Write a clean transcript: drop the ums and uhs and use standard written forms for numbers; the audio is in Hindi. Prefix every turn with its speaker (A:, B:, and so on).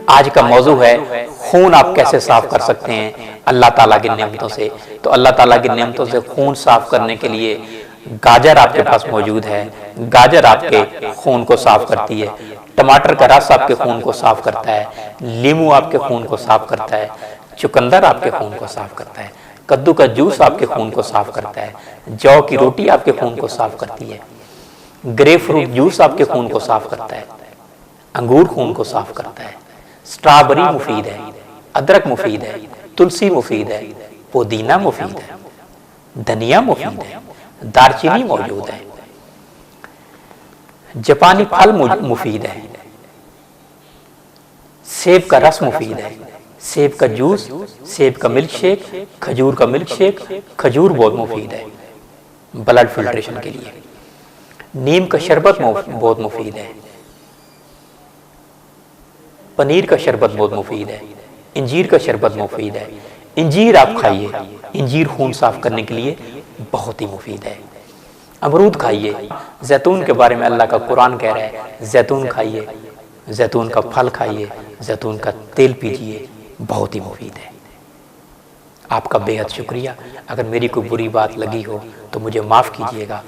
A: आज का मौजू है खून आप कैसे साफ कर सकते हैं अल्लाह ताला की नेमतों से। तो अल्लाह ताला की नेमतों से खून साफ करने के लिए गाजर आपके पास मौजूद है। गाजर आपके खून को साफ करती है। टमाटर का रस आपके खून को साफ करता है। नींबू आपके खून को साफ करता है। चुकंदर आपके खून को साफ करता है। कद्दू का जूस आपके खून को साफ करता है। जौ की रोटी आपके खून को साफ करती है। ग्रेप फ्रूट जूस आपके खून को साफ करता है। अंगूर खून को साफ करता है। स्ट्रॉबेरी मुफीद है। अदरक मुफीद है। तुलसी मुफीद है। पुदीना मुफीद है। धनिया मुफीद है। दालचीनी मौजूद है। जापानी फल मुफीद है। सेब का रस मुफीद है। सेब का जूस, सेब का मिल्क शेक, खजूर का मिल्क शेक, खजूर बहुत मुफीद है ब्लड फिल्ट्रेशन के लिए। नीम का शरबत बहुत मुफीद है। पनीर का शरबत बहुत मुफीद है। इंजीर का शरबत मुफीद है। इंजीर आप खाइए, इंजीर खून साफ करने के लिए बहुत ही मुफीद है। अमरूद खाइए। जैतून के बारे में अल्लाह का कुरान कह रहा है जैतून खाइए, जैतून का फल खाइए, जैतून का तेल पीजिए, बहुत ही मुफीद है। आपका बेहद शुक्रिया। अगर मेरी कोई बुरी बात लगी हो तो मुझे माफ़ कीजिएगा।